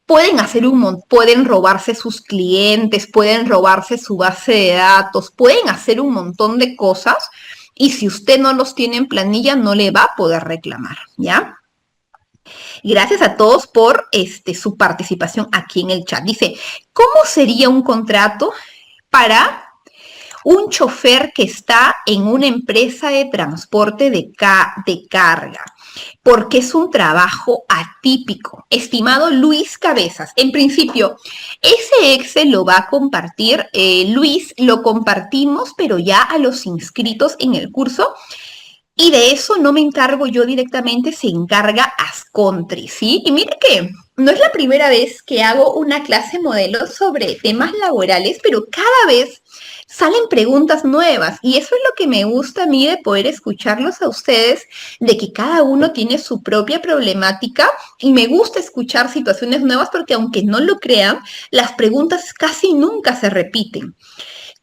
pueden robarse sus clientes, pueden robarse su base de datos, pueden hacer un montón de cosas y si usted no los tiene en planilla no le va a poder reclamar, ¿ya? Gracias a todos por su participación aquí en el chat. Dice, ¿cómo sería un contrato para un chofer que está en una empresa de transporte de carga? Porque es un trabajo atípico. Estimado Luis Cabezas, en principio, ese Excel lo va a compartir Luis, lo compartimos, pero ya a los inscritos en el curso. Y de eso no me encargo yo directamente, se encarga Ascontri, ¿sí? Y mire que no es la primera vez que hago una clase modelo sobre temas laborales, pero cada vez salen preguntas nuevas y eso es lo que me gusta a mí de poder escucharlos a ustedes, de que cada uno tiene su propia problemática y me gusta escuchar situaciones nuevas porque aunque no lo crean, las preguntas casi nunca se repiten.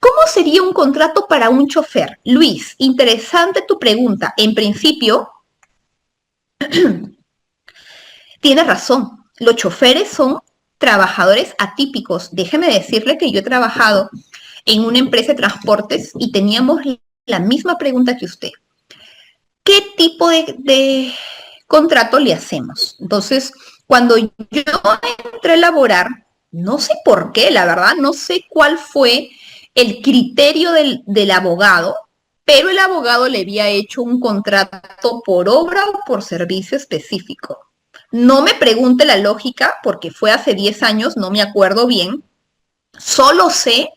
¿Cómo sería un contrato para un chofer? Luis, interesante tu pregunta. En principio, tienes razón. Los choferes son trabajadores atípicos. Déjeme decirle que yo he trabajado en una empresa de transportes y teníamos la misma pregunta que usted. ¿Qué tipo de contrato le hacemos? Entonces, cuando yo entré a laborar, no sé por qué, la verdad, no sé cuál fue el criterio del abogado, pero el abogado le había hecho un contrato por obra o por servicio específico. No me pregunte la lógica, porque fue hace 10 años, no me acuerdo bien. Solo sé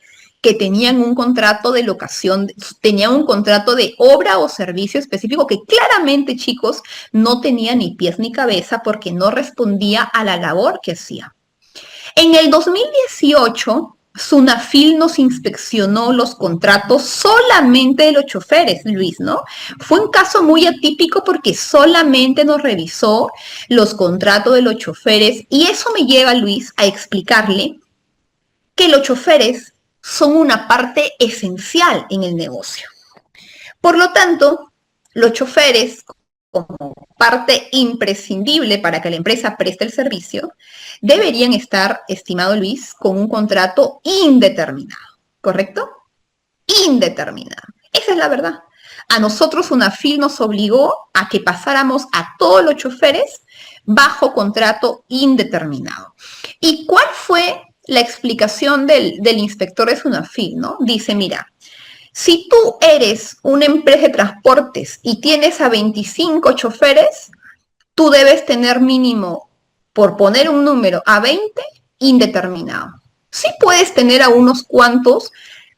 que tenían un contrato de locación, tenían un contrato de obra o servicio específico que claramente, chicos, no tenía ni pies ni cabeza porque no respondía a la labor que hacía. En el 2018, Sunafil nos inspeccionó los contratos solamente de los choferes, Luis, ¿no? Fue un caso muy atípico porque solamente nos revisó los contratos de los choferes y eso me lleva, Luis, a explicarle que los choferes son una parte esencial en el negocio. Por lo tanto, los choferes, como parte imprescindible para que la empresa preste el servicio, deberían estar, estimado Luis, con un contrato indeterminado, ¿correcto? Indeterminado. Esa es la verdad. A nosotros UNAFIL nos obligó a que pasáramos a todos los choferes bajo contrato indeterminado. ¿Y cuál fue la explicación del inspector de SUNAFIL, ¿no? Dice, mira, si tú eres una empresa de transportes y tienes a 25 choferes, tú debes tener mínimo, por poner un número, a 20 indeterminado. Sí puedes tener a unos cuantos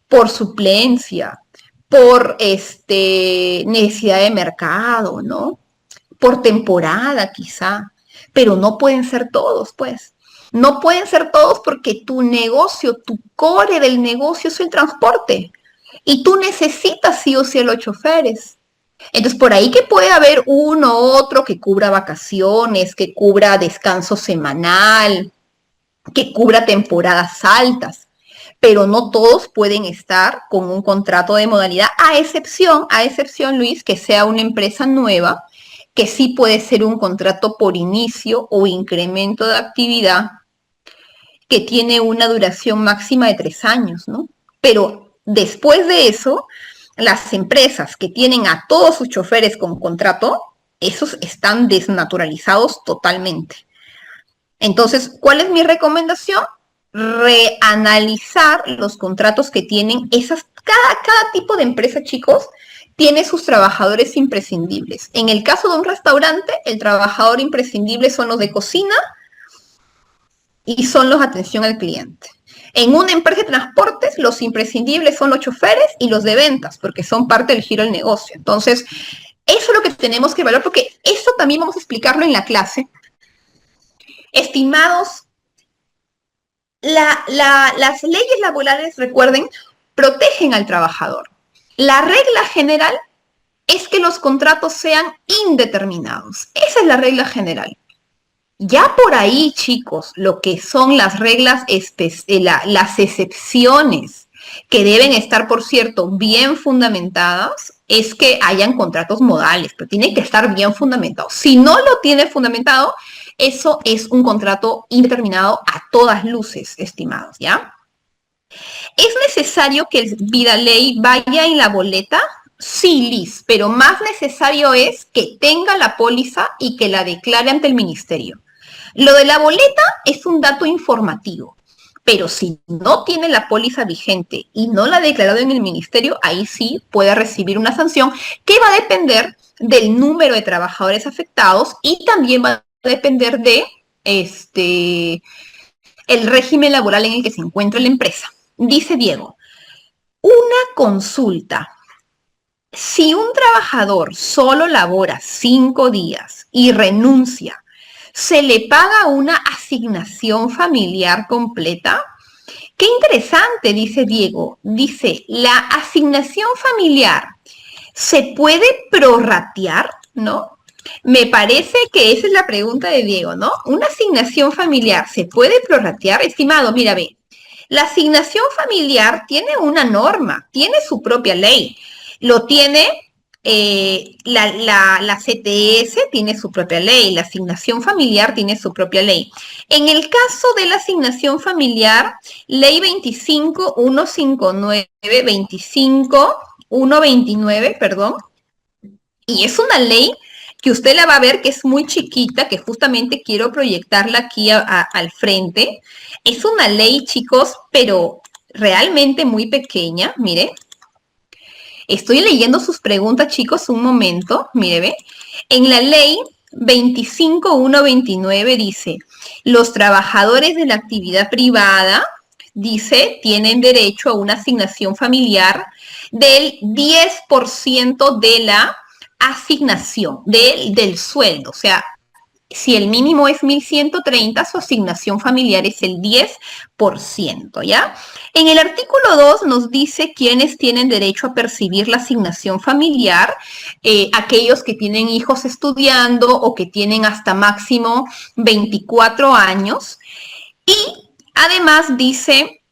por suplencia, por necesidad de mercado, ¿no? Por temporada quizá, pero no pueden ser todos, pues. No pueden ser todos porque tu negocio, tu core del negocio es el transporte. Y tú necesitas sí o sí a los choferes. Entonces, por ahí que puede haber uno u otro que cubra vacaciones, que cubra descanso semanal, que cubra temporadas altas, pero no todos pueden estar con un contrato de modalidad, a excepción, Luis, que sea una empresa nueva, que sí puede ser un contrato por inicio o incremento de actividad que tiene una duración máxima de 3 años, ¿no? Pero después de eso, las empresas que tienen a todos sus choferes con contrato, esos están desnaturalizados totalmente. Entonces, ¿cuál es mi recomendación? Reanalizar los contratos que tienen esas, cada tipo de empresa, chicos, tiene sus trabajadores imprescindibles. En el caso de un restaurante, el trabajador imprescindible son los de cocina y son los de atención al cliente. En una empresa de transportes, los imprescindibles son los choferes y los de ventas, porque son parte del giro del negocio. Entonces, eso es lo que tenemos que evaluar, porque eso también vamos a explicarlo en la clase. Estimados, las leyes laborales, recuerden, protegen al trabajador. La regla general es que los contratos sean indeterminados. Esa es la regla general. Ya por ahí, chicos, lo que son las reglas, las excepciones que deben estar, por cierto, bien fundamentadas, es que hayan contratos modales, pero tiene que estar bien fundamentado. Si no lo tiene fundamentado, eso es un contrato indeterminado a todas luces, estimados, ¿ya? ¿Es necesario que el Vidaley vaya en la boleta? Sí, Liz, pero más necesario es que tenga la póliza y que la declare ante el ministerio. Lo de la boleta es un dato informativo, pero si no tiene la póliza vigente y no la ha declarado en el ministerio, ahí sí puede recibir una sanción que va a depender del número de trabajadores afectados y también va a depender de el régimen laboral en el que se encuentra la empresa. Dice Diego, una consulta. Si un trabajador solo labora 5 días y renuncia, ¿se le paga una asignación familiar completa? Qué interesante, dice Diego. Dice, ¿la asignación familiar se puede prorratear? ¿No? Me parece que esa es la pregunta de Diego, ¿no? ¿Una asignación familiar se puede prorratear? Estimado, mira, ve, la asignación familiar tiene una norma, tiene su propia ley. Lo tiene la CTS, tiene su propia ley, la asignación familiar tiene su propia ley. En el caso de la asignación familiar, ley 25.159, 25.129, perdón, y es una ley que usted la va a ver que es muy chiquita, que justamente quiero proyectarla aquí al frente. Es una ley, chicos, pero realmente muy pequeña, mire. Estoy leyendo sus preguntas, chicos, un momento, mire, ve. En la ley 25.129 dice, los trabajadores de la actividad privada dice, tienen derecho a una asignación familiar del 10% de la asignación, del sueldo. O sea, si el mínimo es 1.130, su asignación familiar es el 10%, ¿ya? En el artículo 2 nos dice quiénes tienen derecho a percibir la asignación familiar, aquellos que tienen hijos estudiando o que tienen hasta máximo 24 años. Y además dice,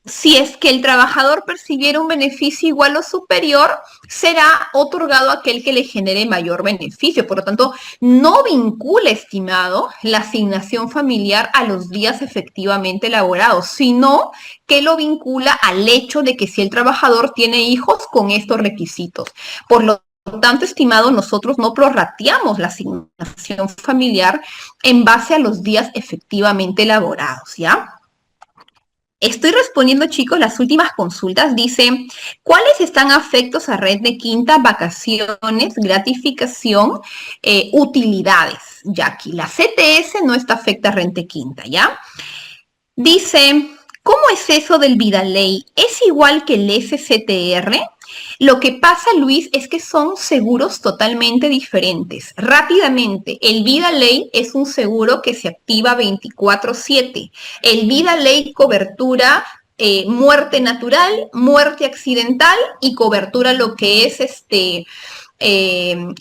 si es que el trabajador percibiera un beneficio igual o superior, será otorgado a aquel que le genere mayor beneficio. Por lo tanto, no vincula, estimado, la asignación familiar a los días efectivamente laborados, sino que lo vincula al hecho de que si el trabajador tiene hijos con estos requisitos. Por lo tanto, estimado, nosotros no prorrateamos la asignación familiar en base a los días efectivamente laborados, ¿ya? Estoy respondiendo, chicos, las últimas consultas. Dice, ¿cuáles están afectos a red de quinta? Vacaciones, gratificación, utilidades. Ya aquí la CTS no está afecta a red de quinta, ¿ya? Dice, ¿cómo es eso del Vidaley? ¿Es igual que el SCTR? Lo que pasa, Luis, es que son seguros totalmente diferentes. Rápidamente, el Vidaley es un seguro que se activa 24/7. El Vidaley cobertura muerte natural, muerte accidental y cobertura lo que es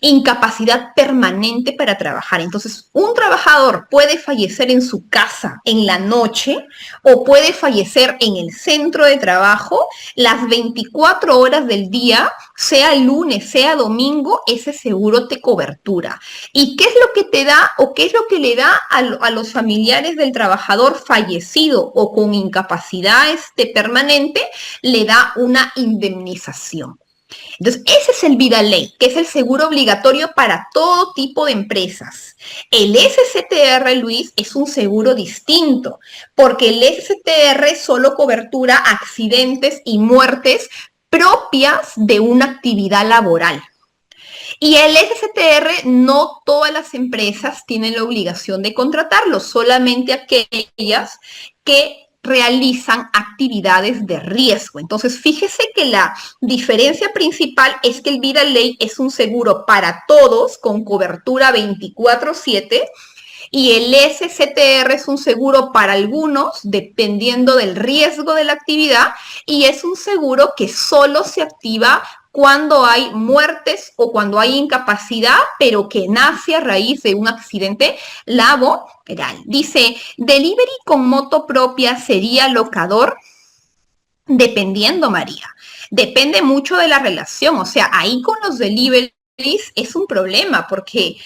incapacidad permanente para trabajar. Entonces, un trabajador puede fallecer en su casa en la noche o puede fallecer en el centro de trabajo las 24 horas del día, sea lunes, sea domingo, ese seguro te cobertura. ¿Y qué es lo que te da o qué es lo que le da a los familiares del trabajador fallecido o con incapacidad permanente? Le da una indemnización. Entonces, ese es el Vidaley, que es el seguro obligatorio para todo tipo de empresas. El SCTR, Luis, es un seguro distinto, porque el SCTR solo cobertura accidentes y muertes propias de una actividad laboral. Y el SCTR no todas las empresas tienen la obligación de contratarlo, solamente aquellas que realizan actividades de riesgo. Entonces, fíjese que la diferencia principal es que el Vidaley es un seguro para todos con cobertura 24/7 y el SCTR es un seguro para algunos dependiendo del riesgo de la actividad y es un seguro que solo se activa cuando hay muertes o cuando hay incapacidad, pero que nace a raíz de un accidente laboral. Dice, delivery con moto propia sería locador, dependiendo, María. Depende mucho de la relación. O sea, ahí con los deliveries es un problema porque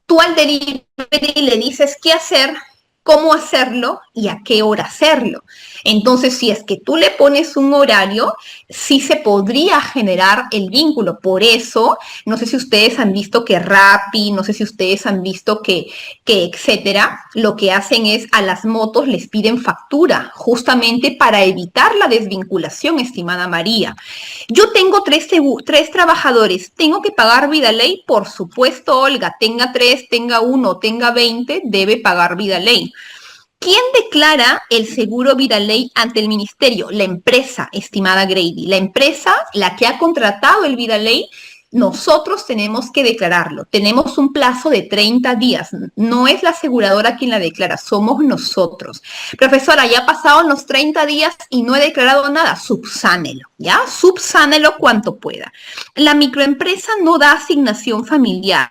tú al delivery le dices qué hacer, cómo hacerlo y a qué hora hacerlo. Entonces, si es que tú le pones un horario, sí se podría generar el vínculo. Por eso, no sé si ustedes han visto que Rappi, no sé si ustedes han visto que etcétera, lo que hacen es a las motos les piden factura, justamente para evitar la desvinculación, estimada María. Yo tengo tres trabajadores, ¿tengo que pagar Vidaley? Por supuesto, Olga, tenga 3, tenga 1, tenga 20, debe pagar Vidaley. ¿Quién declara el seguro Vidaley ante el ministerio? La empresa, estimada Grady. La empresa, la que ha contratado el Vidaley, nosotros tenemos que declararlo. Tenemos un plazo de 30 días. No es la aseguradora quien la declara, somos nosotros. Profesora, ya pasaron los 30 días y no he declarado nada. Subsánelo, ¿ya? Subsánelo cuanto pueda. La microempresa no da asignación familiar.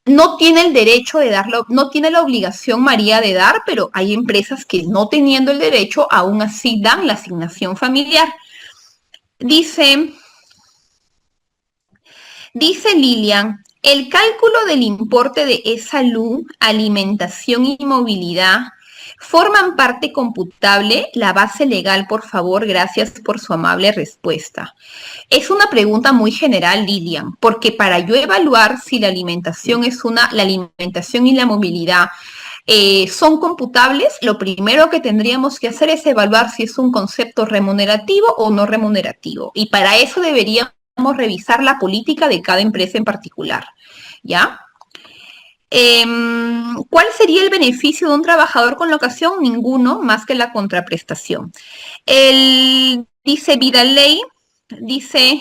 No tiene el derecho de darlo, no tiene la obligación, María, de dar, pero hay empresas que no teniendo el derecho, aún así dan la asignación familiar. Dice Lilian, el cálculo del importe de salud, alimentación y movilidad forman parte computable. La base legal, por favor, gracias por su amable respuesta. Es una pregunta muy general, Lilian, porque para yo evaluar si la alimentación la alimentación y la movilidad son computables, lo primero que tendríamos que hacer es evaluar si es un concepto remunerativo o no remunerativo. Y para eso deberíamos revisar la política de cada empresa en particular, ¿ya? ¿Cuál sería el beneficio de un trabajador con locación? Ninguno, más que la contraprestación. Dice Vidaley, dice,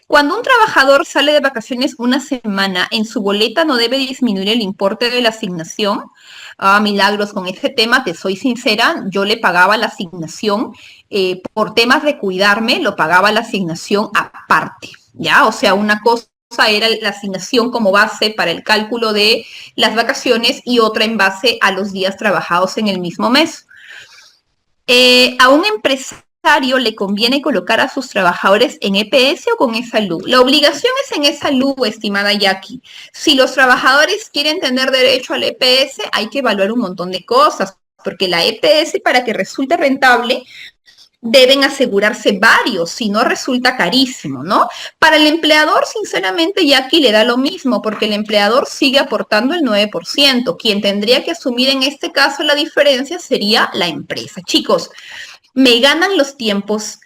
cuando un trabajador sale de vacaciones una semana, en su boleta no debe disminuir el importe de la asignación. Ah, Milagros, con este tema, te soy sincera, yo le pagaba la asignación, por temas de cuidarme, lo pagaba la asignación aparte, ¿ya? O sea, una cosa era la asignación como base para el cálculo de las vacaciones y otra en base a los días trabajados en el mismo mes. A un empresario le conviene colocar a sus trabajadores en EPS o con E-Salud. La obligación es en E-Salud, estimada Jackie. Si los trabajadores quieren tener derecho al EPS, hay que evaluar un montón de cosas, porque la EPS, para que resulte rentable, deben asegurarse varios, si no resulta carísimo, ¿no? Para el empleador, sinceramente, Jackie le da lo mismo, porque el empleador sigue aportando el 9%. Quien tendría que asumir en este caso la diferencia sería la empresa. Chicos, me ganan los tiempos.